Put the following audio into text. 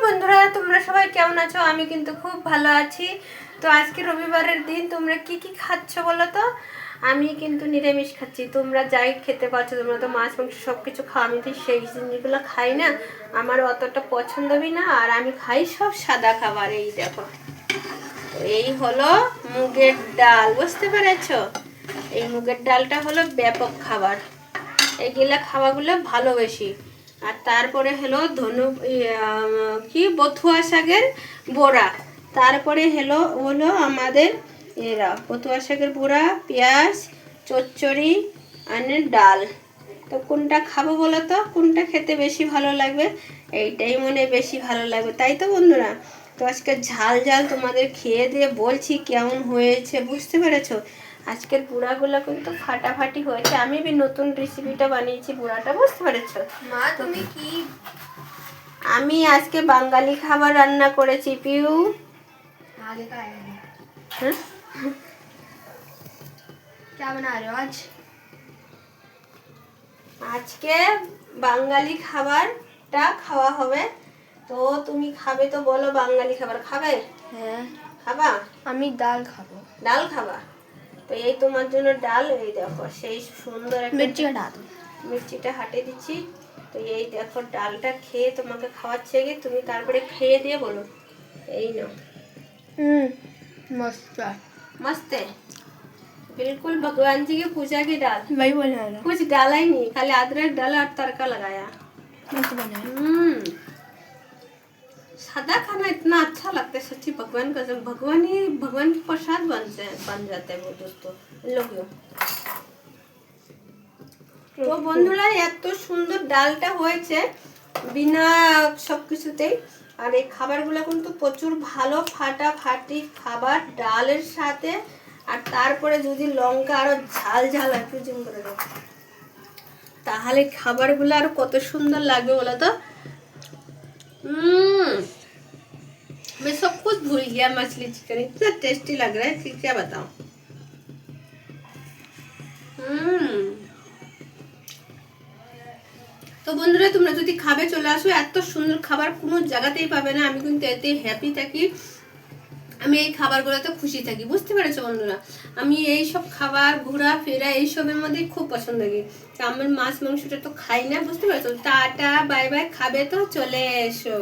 বন্ধুরা, তোমরা সবাই কেমন আছো? আমি কিন্তু খুব ভালো আছি। তো আজকে রবিবারের দিন তোমরা কি কি খাচ্ছ বলো তো? আমি কিন্তু নিরামিষ খাচ্ছি। তোমরা যাই খেতে পারছো, তোমরা তো মাছ মাংস সব কিছু খাও, আমি তো সেই জিনিসগুলো খাই না, আমার অতটা পছন্দই না। আর আমি খাই সব সাদা খাবার। এই দেখো, তো এই হলো মুগের ডাল, বুঝতে পেরেছো? এই মুগের ডালটা হলো ব্যাপক খাবার, এগুলা খাওয়াগুলো ভালোবাসি। আর তারপরে হলো কি বথুয়া শাকের বড়া, তারপরে হলো আমাদের বথুয়া শাকের বড়া, পেঁয়াজ, চচ্চড়ি আর ডাল। তো কোনটা খাবো বলো তো? কোনটা খেতে বেশি ভালো লাগবে? এইটাই মনে বেশি ভালো লাগবে, তাই তো বন্ধুরা? তো আজকে ঝাল ঝাল তোমাদের খেয়ে দিয়ে বলছি কেমন হয়েছে, বুঝতে পেরেছো? আজকের বুড়াগুলো কিন্তু ফাটাফাটি হয়েছে। আমি নতুন রেসিপিটা বানিয়েছি বুড়াটা, বুঝতে পেরেছো? মা তুমি কি? আমি আজকে বাঙালি খাবার রান্না করেছি পিউ। आगे का है হ্যাঁ, क्या बना रहे हो आज? আজকে বাঙালি খাবারটা খাওয়া হবে। তো তুমি খাবে তো বলো, বাঙালি খাবার খাবে? হ্যাঁ, খাবা? আমি ডাল খাবো। ডাল খাবা? তো এই তোমার জন্য ডাল, এই দেখো সেই সুন্দর একটা मिर्ची हटा दो। মির্চিটা হাটে দিচ্ছি। তো এই দেখো ডালটা খেয়ে তোমাকে খাওয়াচ্ছে কি, তুমি তারপরে খেয়ে দিয়ে বলো। এই নাও। मस्त है। मस्त है, बिल्कुल भगवान जी की पूजा की दाल। वही बना रहा कुछ डाला ही नहीं, खाली अदरक डाला और तड़का लगाया। मस्त बना है। सादा खाना इतना अच्छा लगता है सच्ची, भगवान का भगवान की प्रसाद बन जाते हैं वो दोस्तों लोग। তো বন্ধুরা, এত সুন্দর ডালটা হয়েছে বিনা সবকিছুতেই। আর এই খাবারগুলো কিন্তু প্রচুর ভালো, ফাটাফাটি খাবার ডালের সাথে। আর তারপরে যদি লঙ্কা আরো ঝাল ঝাল একটু জিম করে দেবো, তাহলে খাবারগুলো আরো কত সুন্দর লাগবে বলো তো। मैं सब कुछ भूल गया, मछली चिकन इतना टेस्टी लग रहा है कि क्या बताऊं। তো বন্ধুরা, তোমরা যদি খাবে চলে আসো, এত সুন্দর খাবার কোনো জায়গাতেই পাবে না। আমি কিন্তু এতে হ্যাপি থাকি, আমি এই খাবারগুলোতে খুশি থাকি, বুঝতে পেরেছো বন্ধুরা? আমি এই সব খাবার ঘোরাফেরা এইসবের মধ্যে খুব পছন্দ করি। আমার মাছ মাংসটা তো খাই না, বুঝতে পেরেছো? টাটা বাই বাই, খাবে তো চলে এসো।